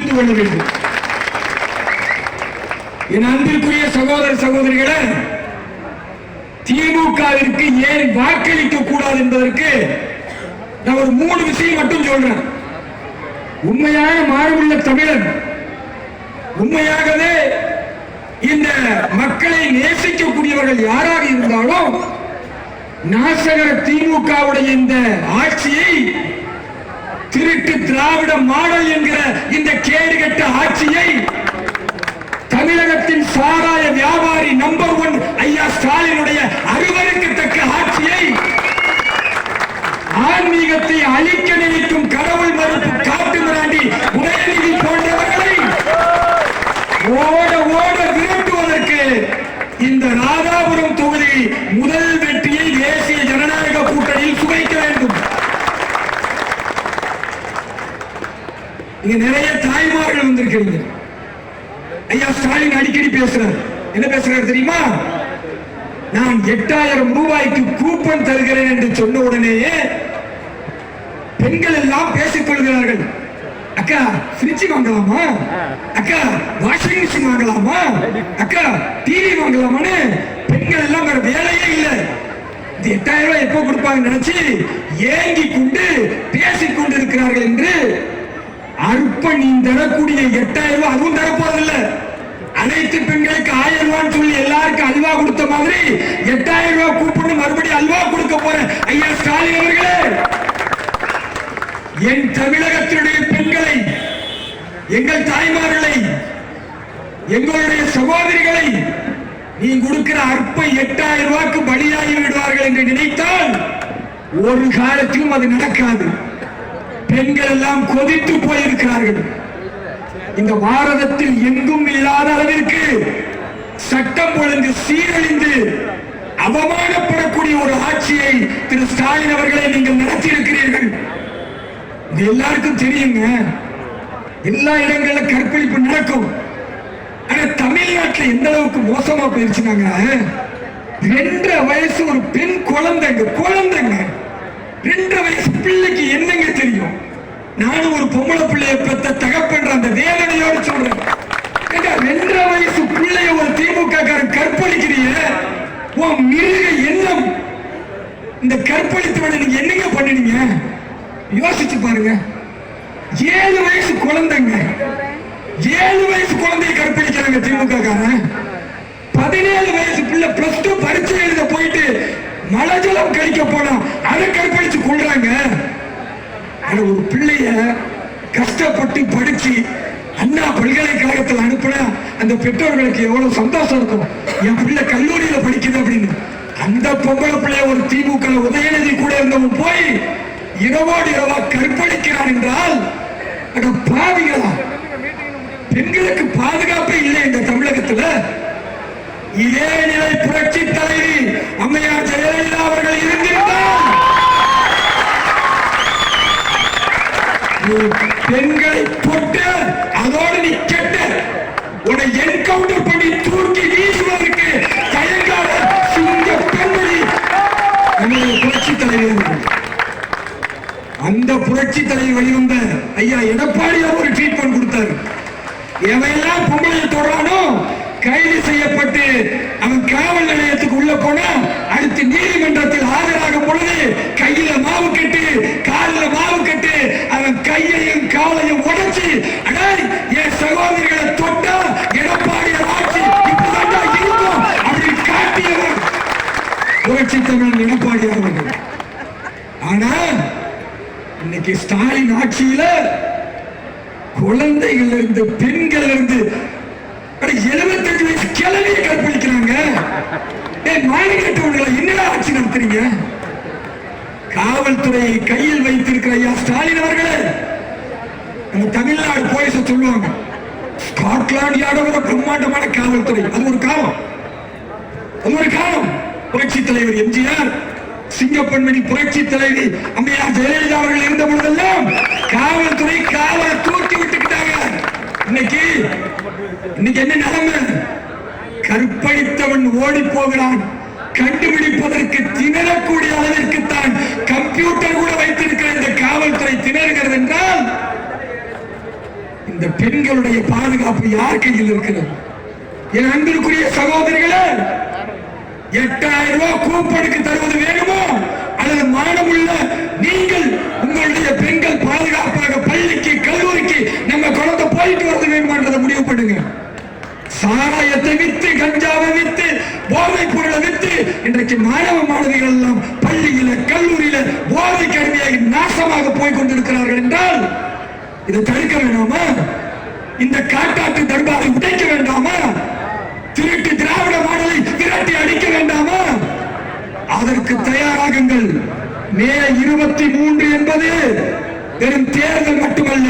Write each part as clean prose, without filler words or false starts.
புரிந்து கொள்ள வேண்டும். என் அன்பிற்குரிய சகோதர சகோதரிகளை, திமுகவிற்கு ஏன் வாக்களிக்க கூடாது என்பதற்கு நான் ஒரு 3 விஷயம் மட்டும் சொல்றேன். உண்மையான மாறுமுள்ள தமிழன், உண்மையாகவே இந்த மக்களை நேசிக்கக்கூடியவர்கள் யாராக இருந்தாலும் நாசகர திமுகவுடைய இந்த ஆட்சியை, திருட்டு திராவிட மாடல் என்கிற இந்த கேடுகட்ட ஆட்சியை, தமிழகத்தின் சாராய வியாபாரி நம்பர் 1 ஐயா ஸ்டாலினுடைய அருவருக்கத்தக்க ஆட்சியை, ஆன்மீகத்தை அழிக்க நினைக்கும் கடவுள் மறுப்பு காட்டு மிராண்டி உதயநிதி போன்றவர்களை ஓட ஓட விரட்டுவதற்கு இந்த ராதாபுரம் தொகுதி முதல் வெற்றியை தேசிய ஜனநாயக கூட்டணியில் சுவைக்க வேண்டும். இங்க நிறைய தாய்மார்கள் வந்திருக்கிறீங்க. ஐயா ஸ்டாலின் அடிக்கடி பேசுறார். என்ன பேசுறாரு தெரியுமா? நான் 8000 ரூபாய்க்கு கூப்பன் தருகிறேன் என்று சொன்ன உடனேயே பெண்கள் எல்லாம் பேசிக் கொள்கிறார்கள். அக்கா ஃப்ரிட்ஜ் வாங்கலாமா, அக்கா வாஷிங் மிஷின் வாங்கலாமா, அக்கா டிவி வாங்கலாமான்னு பெண்கள் எல்லாம் வேற வேலையே இல்லை. இது 8000 ரூபாய் எப்போ கொடுப்பாங்க நினைச்சு ஏங்கி கொண்டு பேசிக் கொண்டிருக்கிறார்கள் என்று அற்ப நீ தரக்கூடிய 8000 ரூபாய் அதுவும் தரப்போறதில்லை. அனைத்து பெண்களுக்கு 1000 ரூபான்னு சொல்லி எல்லாருக்கும் அல்வா கொடுத்த மாதிரி 8000 ரூபாய் கூப்பிட்டு மறுபடியும் அல்வா கொடுக்க போற ஐயா ஸ்டாலின் அவர்களே, என் தமிழகத்தினுடைய பெண்களை, எங்கள் தாய்மார்களை, எங்களுடைய சகோதரிகளை நீ கொடுக்கிற அற்ப 8000 ரூபாய்க்கு பலியாகி விடுவார்கள் என்று நினைத்தால் ஒரு காலத்திலும் அது நடக்காது. பெண்கள் எல்லாம் கொதித்து போயிருக்கிறார்கள். இந்த பாரதத்தில் எங்கும் இல்லாத அளவிற்கு சட்டம் ஒழுங்கு சீரழிந்து அவமானப்படக்கூடிய ஒரு ஆட்சியை திரு ஸ்டாலின் அவர்களை நீங்கள் நடத்தியிருக்கிறீர்கள். இது எல்லாருக்கும் தெரியுங்க. எல்லா இடங்களிலும் கற்பழிப்பு நடக்கும். ஆனா தமிழ்நாட்டில் எந்த அளவுக்கு மோசமா போயிருச்சுனாங்க, 2.5 வயசு ஒரு பெண் குழந்தைங்க 2.5 வயசு பிள்ளைக்கு என்னங்க தெரியும்? நானும் ஒரு பொம்பளை பிள்ளைய பெற்ற தகப்பன்ற அந்த வேதனையோடு சொல்றேன். 2.5 வயசு பிள்ளைய ஒரு திமுக காரன் கற்பழிக்கிறீங்க. உன் மிருக எண்ணம், இந்த கற்பழித்தவனை நீங்க என்னங்க பண்ணினீங்க? யோசிச்சு பாருங்க. 7 வயசு குழந்தைங்க, 7 வயசு குழந்தைய கற்பழிக்கிறாங்க திமுக காரன். 17 வயசு பிள்ளை +2 பரீட்சை எழுத போயிட்டு மலஜலம் கழிக்க போனா அதை கற்பழிச்சு கொள்றாங்க. ஒரு பிள்ளைய கஷ்டப்பட்டு படிச்சு அண்ணா பல்கலைக்கழகத்தில் அனுப்பினா அந்த பெற்றோர்களுக்கு எவ்வளவு சந்தோஷம் இருக்கும். என் பிள்ளை கல்லூரியில படிக்குது அப்படின்னு. அந்த பொம்பளை பிள்ளைய ஒரு திமுக உதயநிதி கூட இருந்தவன் போய் இரவோடு இரவா கற்பழிக்கிறான் என்றால் பாவிகளா? பெண்களுக்கு பாதுகாப்பே இல்லை இந்த தமிழகத்துல. இதே நிலை புரட்சி தலைவி அம்மையார் ஜெயலலிதா அவர்கள் இருந்திருந்தால் பெண்களை தொட்டு அதோடு நீ கெட்ட உன்னை என்கவுண்டர் பண்ணி தூக்கி வீசுவதற்கு தயங்காத சிங்க பெண்மணி புரட்சி தலைவர். அந்த புரட்சி தலைவர் வெளிவந்த ஐயா எடப்பாடியார் ஒரு ட்ரீட்மெண்ட் கொடுத்தாரு. எவையெல்லாம் பொம்பளை தொடரானோ கைது செய்யப்பட்டு அவன் காவல் நிலையத்துக்கு உள்ள போனா அடுத்து நீதிமன்றத்தில் ஆஜராகும் பொழுது கையில மாவு கட்டு காலில் மாவு கட்டு அவன் கையையும் காலையும் உடைச்சு என் சகோதரிகளை தொட்டா எடப்பாடியார் ஆட்சி இப்பதான் இருக்கும் அப்படி காட்டியவர் புரட்சி தமிழன் எடப்பாடியார் அவர்கள். ஆனா இன்னைக்கு ஸ்டாலின் ஆட்சியில குழந்தைகள் இருந்து பெண்கள் இருந்து 75 வயசு கிழவியை கற்பழிக்கிறாங்க. மாநிலங்களை என்னடா ஆட்சி நடத்துறீங்க? காவல்துறையை கையில் வைத்திருக்கிற ஐயா ஸ்டாலின் அவர்களே, நம்ம தமிழ்நாடு போலீஸ சொல்லுவாங்க ஸ்காட்லாந்து யாரோட பிரம்மாண்டமான காவல்துறை. அது ஒரு காலம், அது ஒரு காலம். புரட்சி தலைவர் எம்ஜிஆர், சிங்கப்பெண்மணி புரட்சி தலைவி அம்மையார் ஜெயலலிதா அவர்கள் இருந்த பொழுதெல்லாம் காவல்துறை காவலை தூக்கி விட்டுக்கிட்டாங்க. இன்னைக்கு என்ன நிலைமை? கற்பழித்தவன் ஓடி போகிறான். கண்டுபிடிப்பதற்கு திணறக்கூடிய அளவிற்கு தான் கம்ப்யூட்டர் கூட வைத்திருக்கிற இந்த காவல்துறை திணறுகிறது என்றால் இந்த பெண்களுடைய பாதுகாப்பு யார் கையில் இருக்கிறது? என் அன்பிற்குரிய சகோதரிகளே, 8000 ரூபாய் கூப்பனுக்கு தருவது வேணுமோ அல்லது மானமுள்ள நீங்கள் உங்களுடைய பெண்கள் பாதுகாப்பாக பள்ளிக்கு கல்லூரிக்கு நம்ம குழந்தை போயிட்டு வரது வேணுமான்றதை முடிவு பண்ணுங்க. சாராயத்தை வித்து, கஞ்சாவை வித்து, போதைப் பொருளை வித்து இன்றைக்கு மாணவ மாணவிகள் எல்லாம் பள்ளியில கல்லூரியில போதை கடுமையாக நாசமாக போய் கொண்டிருக்கிறார்கள் என்றால் இதை தடுக்க வேண்டாமா? இந்த காட்டாட்டு தர்பாரை உடைக்க வேண்டாமா? திருட்டு திராவிட மாடலை விரட்டி அடிக்க வேண்டாமா? அதற்கு தயாராகுங்கள். மே 23 என்பது வெறும் தேர்தல் மட்டுமல்ல,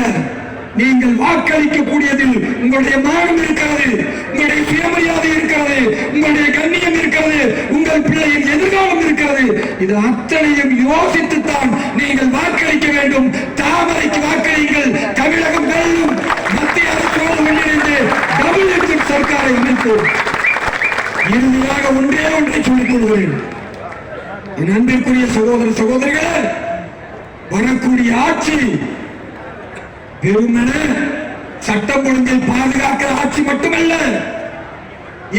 நீங்கள் வாக்களிக்கக்கூடியதில் உங்களுடைய மானம் இருக்கிறது, உங்களுடைய சுயமரியாதை இருக்கிறது, உங்களுடைய கண்ணியம் இருக்கிறது, உங்கள் பிள்ளையின் எதிர்காலம் இருக்கிறது. இது அத்தனையும் யோசித்துத்தான் நீங்கள் வாக்களிக்க வேண்டும். தாமரைக்கு வாக்களியுங்கள். தமிழகம் வெல்லும். மத்திய அரசோடு ஒன்றிணைந்து டபுள் இன்ஜின் சர்க்காரை அமைப்போம். இறுதியாக ஒன்றே ஒன்றை சொல்லிக் கொள்கிறேன். என் அன்பிற்குரிய சகோதர சகோதரிகளே, வரக்கூடிய ஆட்சி வெறுமன சட்டம் ஒழுங்கை பாதுகாக்கிற ஆட்சி மட்டுமல்ல,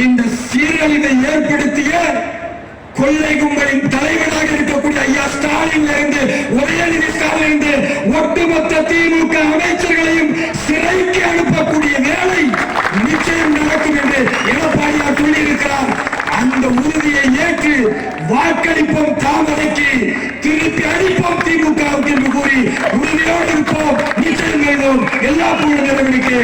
இந்த சீரழிவை ஏற்படுத்திய கொள்ளை கும்பலின் தலைவராக இருக்கக்கூடிய ஐயா ஸ்டாலின் இருந்து, உதயநிதி ஸ்டாலின் இருந்து ஒட்டுமொத்த திமுக அமைச்சர்களையும் சிறைக்கு அனுப்பக்கூடிய வேலை நிச்சயம் நடக்கும் என்று எடப்பாடியார் சொல்லியிருக்கிறார். அந்த உறுதியை ஏற்று வாக்களிப்போம் தாமரைக்கு, திருப்பி அடிப்போம் திமுகவுக்கு என்று கூறி உறுதியோடு இருப்போம். நிச்சயம் வெல்வோம். எல்லா புகழ் நிறுவனங்களுக்கு